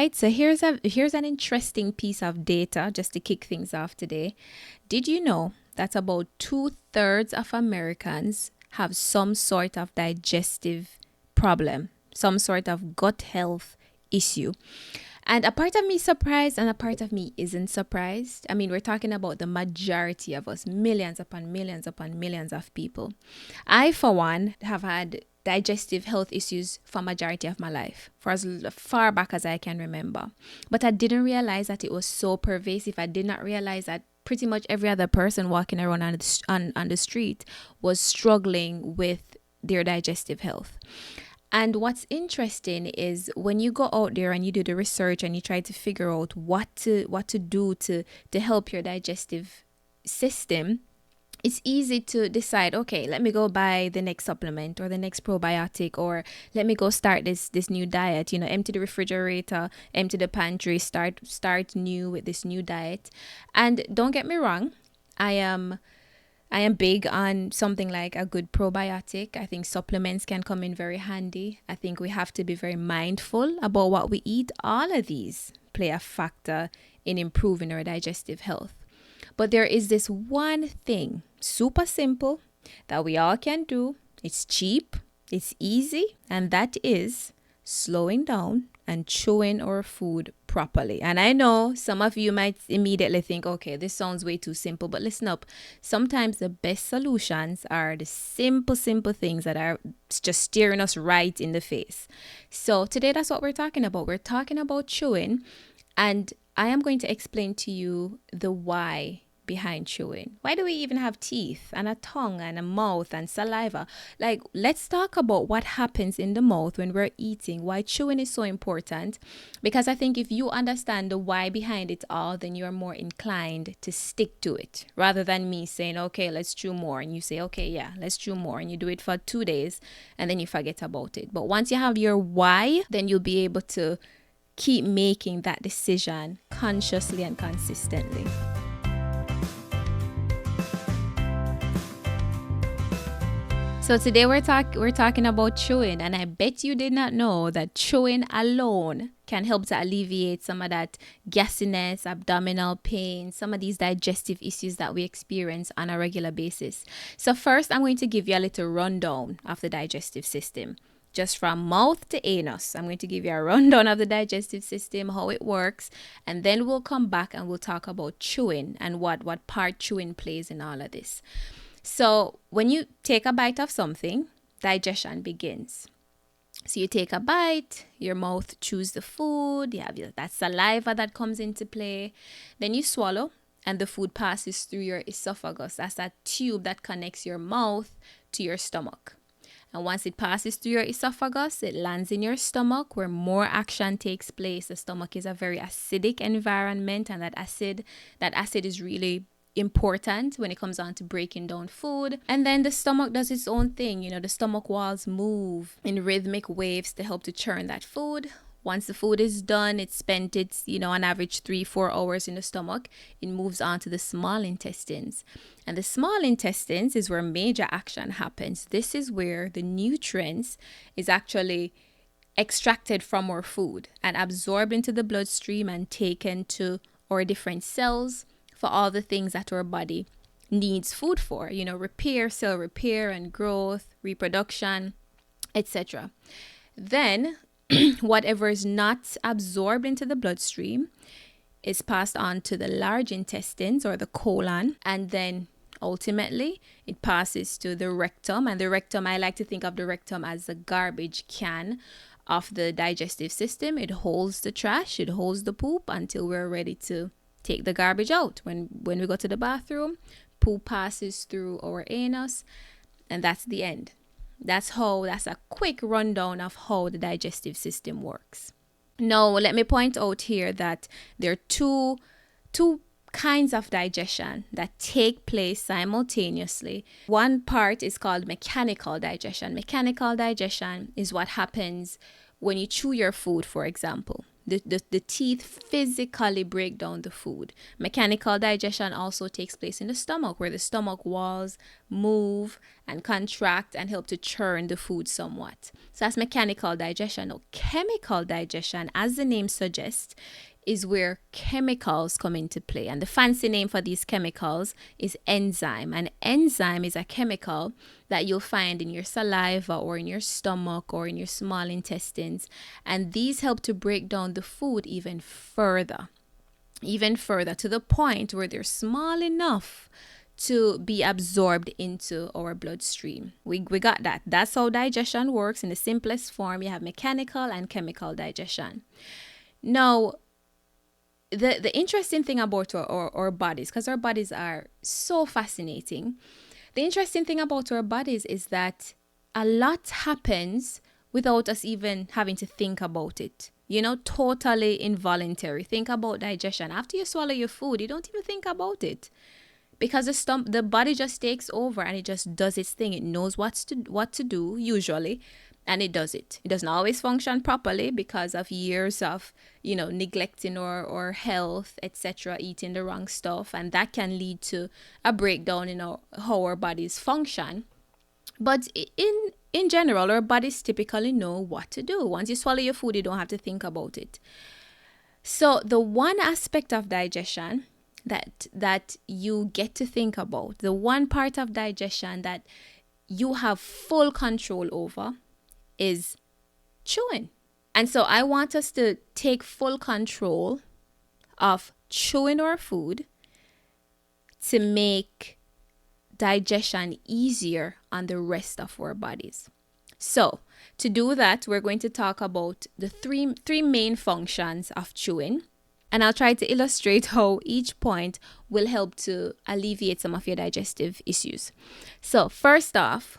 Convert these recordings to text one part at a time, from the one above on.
right, so here's an interesting piece of data just to kick things off today. Did you know that about 2/3 of Americans have some sort of digestive problem, some sort of gut health issue? And a part of me is surprised and a part of me isn't surprised. I mean, we're talking about the majority of us, millions upon millions upon millions of people. I, for one, have had digestive health issues for majority of my life, for as far back as I can remember. But I didn't realize that it was so pervasive. I did not realize that pretty much every other person walking around on the street was struggling with their digestive health. And what's interesting is when you go out there and you do the research and you try to figure out what to do to help your digestive system, it's easy to decide, okay, let me go buy the next supplement or the next probiotic, or let me go start this new diet, empty the refrigerator, empty the pantry, start new with this new diet. And don't get me wrong, I am big on something like a good probiotic. I think supplements can come in very handy. I think we have to be very mindful about what we eat. All of these play a factor in improving our digestive health. But there is this one thing, super simple, that we all can do. It's cheap, it's easy, and that is slowing down and chewing our food properly. And I know some of you might immediately think, okay, this sounds way too simple, but listen up. Sometimes the best solutions are the simple things that are just staring us right in the face. So today, that's what we're talking about. We're talking about chewing, and I am going to explain to you the why behind chewing. Why do we even have teeth and a tongue and a mouth and saliva? Like, let's talk about what happens in the mouth when we're eating, why chewing is so important. Because I think if you understand the why behind it all, then you're more inclined to stick to it, rather than me saying, okay, let's chew more, and you say, okay, yeah, let's chew more, and you do it for 2 days and then you forget about it. But once you have your why, then you'll be able to keep making that decision consciously and consistently. So today we're talking about chewing, and I bet you did not know that chewing alone can help to alleviate some of that gassiness, abdominal pain, some of these digestive issues that we experience on a regular basis. So first, I'm going to give you a little rundown of the digestive system. Just from mouth to anus, I'm going to give you a rundown of the digestive system, how it works, and then we'll come back and we'll talk about chewing and what part chewing plays in all of this. So when you take a bite of something, digestion begins. So you take a bite, your mouth chews the food, you have that saliva that comes into play. Then you swallow, and the food passes through your esophagus. That's that tube that connects your mouth to your stomach. And once it passes through your esophagus, it lands in your stomach where more action takes place. The stomach is a very acidic environment, and that acid is really important when it comes on to breaking down food. And then the stomach does its own thing. The stomach walls move in rhythmic waves to help to churn that food. Once the food is done, it's spent on average 3-4 hours in the stomach. It moves on to the small intestines. And the small intestines is where major action happens. This is where the nutrients is actually extracted from our food and absorbed into the bloodstream and taken to our different cells for all the things that our body needs food for, repair, cell repair and growth, reproduction, etc. Then whatever is not absorbed into the bloodstream is passed on to the large intestines or the colon, and then ultimately it passes to the rectum. And the rectum, I like to think of the rectum as the garbage can of the digestive system. It holds the trash, it holds the poop until we're ready to take the garbage out. When we go to the bathroom, poop passes through our anus, and that's the end. That's a quick rundown of how the digestive system works. Now, let me point out here that there are two kinds of digestion that take place simultaneously. One part is called mechanical digestion. Mechanical digestion is what happens when you chew your food, for example. The teeth physically break down the food. Mechanical digestion also takes place in the stomach, where the stomach walls move and contract and help to churn the food somewhat. So that's mechanical digestion. Now, chemical digestion, as the name suggests, is where chemicals come into play. And the fancy name for these chemicals is enzyme. An enzyme is a chemical that you'll find in your saliva or in your stomach or in your small intestines. And these help to break down the food even further to the point where they're small enough to be absorbed into our bloodstream. We got that. That's how digestion works in the simplest form. You have mechanical and chemical digestion. Now, the interesting thing about our bodies, because our bodies are so fascinating, the interesting thing about our bodies is that a lot happens without us even having to think about it. Totally involuntary. Think about digestion. After you swallow your food, you don't even think about it, because the body just takes over and it just does its thing. It knows what to do usually, and it does it. It doesn't always function properly because of years of, neglecting our health, etc., eating the wrong stuff, and that can lead to a breakdown in how our bodies function. But in general, our bodies typically know what to do. Once you swallow your food, you don't have to think about it. So the one aspect of digestion that you get to think about, the one part of digestion that you have full control over, is chewing. And so I want us to take full control of chewing our food to make digestion easier on the rest of our bodies. So to do that, we're going to talk about the three main functions of chewing. And I'll try to illustrate how each point will help to alleviate some of your digestive issues. So first off,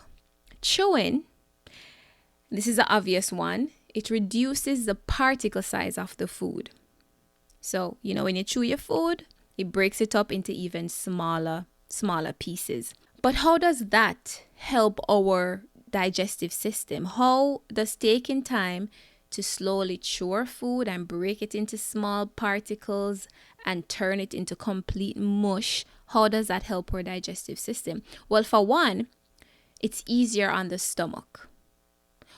chewing, this is the obvious one. It reduces the particle size of the food. So, when you chew your food, it breaks it up into even smaller pieces. But how does that help our digestive system? How does taking time to slowly chew our food and break it into small particles and turn it into complete mush, how does that help our digestive system? Well, for one, it's easier on the stomach.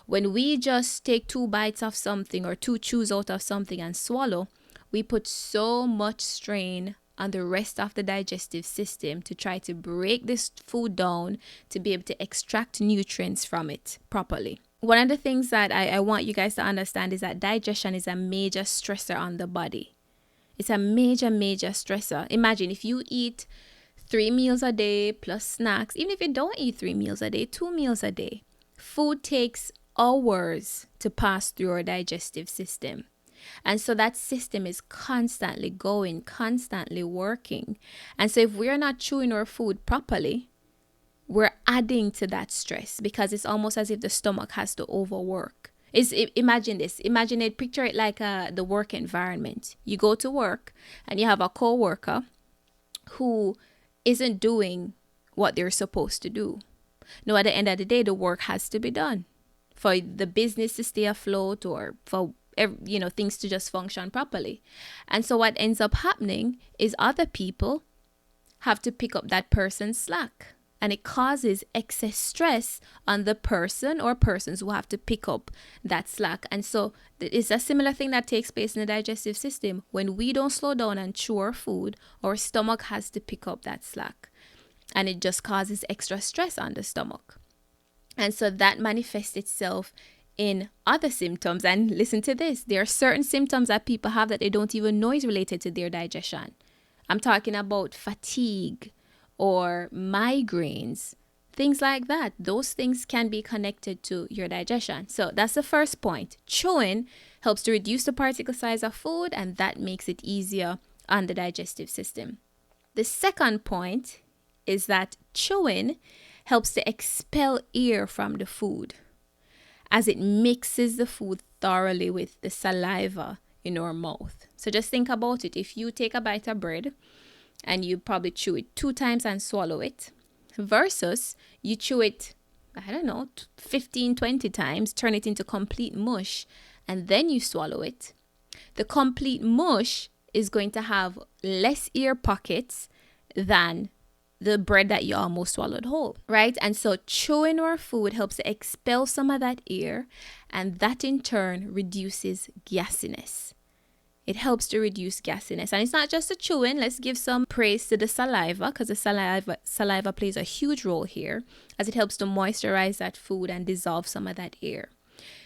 When we just take 2 bites of something or 2 chews out of something and swallow, we put so much strain on the rest of the digestive system to try to break this food down to be able to extract nutrients from it properly. One of the things that I want you guys to understand is that digestion is a major stressor on the body. It's a major stressor. Imagine if you eat 3 meals a day plus snacks, even if you don't eat 3 meals a day, 2 meals a day, food takes hours to pass through our digestive system. And so that system is constantly going, constantly working. And so if we're not chewing our food properly, we're adding to that stress, because it's almost as if the stomach has to overwork. Imagine this. Picture it like the work environment. You go to work and you have a co-worker who isn't doing what they're supposed to do. Now, at the end of the day, the work has to be done for the business to stay afloat, or for things to just function properly. And so what ends up happening is other people have to pick up that person's slack, and it causes excess stress on the person or persons who have to pick up that slack. And so it's a similar thing that takes place in the digestive system. When we don't slow down and chew our food, our stomach has to pick up that slack, and it just causes extra stress on the stomach. And so that manifests itself in other symptoms. And listen to this. There are certain symptoms that people have that they don't even know is related to their digestion. I'm talking about fatigue or migraines, things like that. Those things can be connected to your digestion. So that's the first point. Chewing helps to reduce the particle size of food, and that makes it easier on the digestive system. The second point is that chewing helps to expel air from the food, as it mixes the food thoroughly with the saliva in our mouth. So just think about it. If you take a bite of bread and you probably chew it 2 times and swallow it, versus you chew it, 15, 20 times, turn it into complete mush, and then you swallow it, The complete mush is going to have less air pockets than the bread that you almost swallowed whole, right? And so chewing our food helps to expel some of that air, and that in turn reduces gassiness. It helps to reduce gassiness. And it's not just the chewing. Let's give some praise to the saliva, because the saliva plays a huge role here, as it helps to moisturize that food and dissolve some of that air.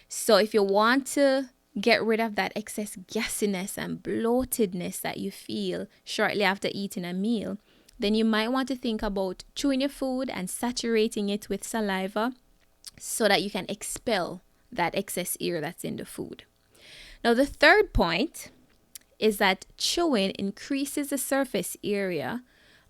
So if you want to get rid of that excess gassiness and bloatedness that you feel shortly after eating a meal, then you might want to think about chewing your food and saturating it with saliva so that you can expel that excess air that's in the food. Now, the third point is that chewing increases the surface area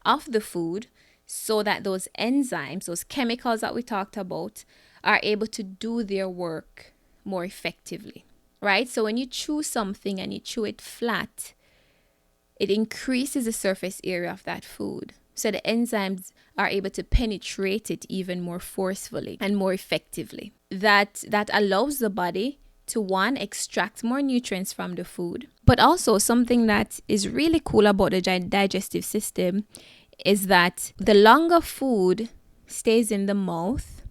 of the food so that those enzymes, those chemicals that we talked about, are able to do their work more effectively, right? So when you chew something and you chew it flat, it increases the surface area of that food. So the enzymes are able to penetrate it even more forcefully and more effectively. That allows the body to, one, extract more nutrients from the food. But also something that is really cool about the digestive system is that the longer food stays in the mouth,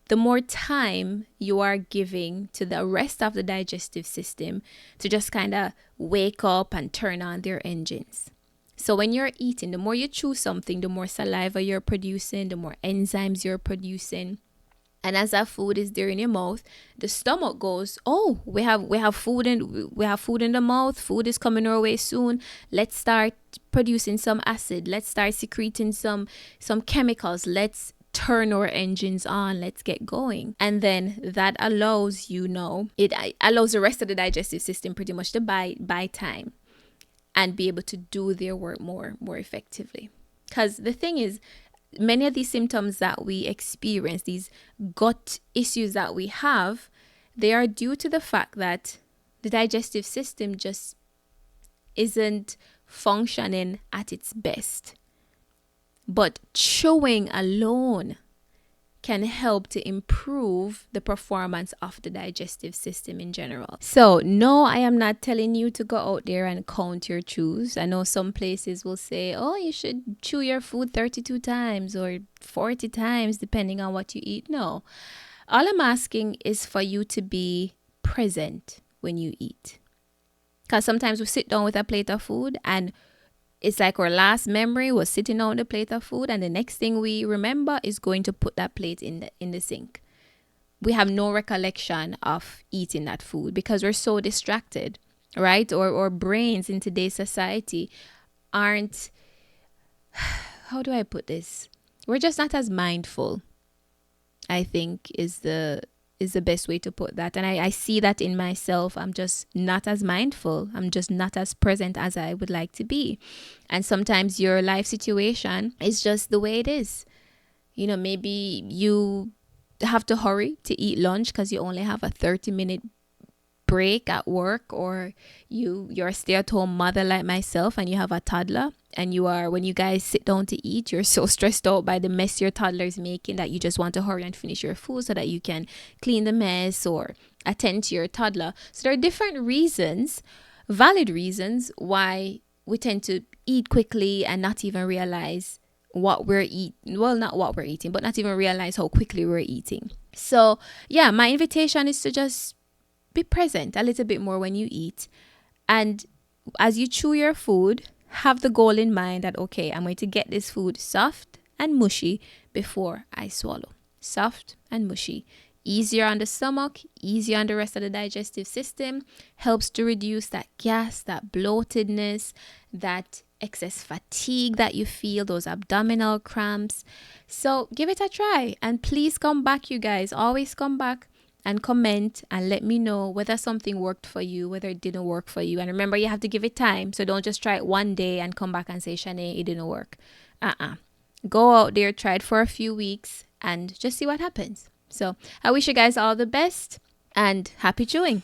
the more time you are giving to the rest of the digestive system to just kind of wake up and turn on their engines. So when you're eating, the more you chew something, the more saliva you're producing, the more enzymes you're producing. And as that food is there in your mouth, the stomach goes, oh, we have food in the mouth. Food is coming our way soon. Let's start producing some acid. Let's start secreting some chemicals. Let's turn our engines on. Let's get going. And then that allows it allows the rest of the digestive system pretty much to buy time and be able to do their work more effectively. Because the thing is, many of these symptoms that we experience, these gut issues that we have, they are due to the fact that the digestive system just isn't functioning at its best. But chewing alone can help to improve the performance of the digestive system in general. So no, I am not telling you to go out there and count your chews. I know some places will say, oh, you should chew your food 32 times or 40 times, depending on what you eat. No, all I'm asking is for you to be present when you eat. Because sometimes we sit down with a plate of food and it's like our last memory was sitting on the plate of food, and the next thing we remember is going to put that plate in the sink. We have no recollection of eating that food because we're so distracted, right? Or brains in today's society aren't, how do I put this? We're just not as mindful, I think is the best way to put that. And I see that in myself. I'm just not as mindful. I'm just not as present as I would like to be. And sometimes your life situation is just the way it is. Maybe you have to hurry to eat lunch because you only have a 30-minute break at work, or you're a stay-at-home mother like myself and you have a toddler, and when you guys sit down to eat, you're so stressed out by the mess your toddler is making that you just want to hurry and finish your food so that you can clean the mess or attend to your toddler. So there are different reasons, valid reasons, why we tend to eat quickly and not even realize what we're eating. Well, not what we're eating, but not even realize how quickly we're eating. So yeah, my invitation is to just be present a little bit more when you eat. And as you chew your food, have the goal in mind that, okay, I'm going to get this food soft and mushy before I swallow. Soft and mushy. Easier on the stomach, easier on the rest of the digestive system. Helps to reduce that gas, that bloatedness, that excess fatigue that you feel, those abdominal cramps. So give it a try. And please come back, you guys. Always come back and comment and let me know whether something worked for you, whether it didn't work for you. And remember, you have to give it time. So don't just try it one day and come back and say, Shanae, it didn't work. Go out there, try it for a few weeks and just see what happens. So I wish you guys all the best and happy chewing.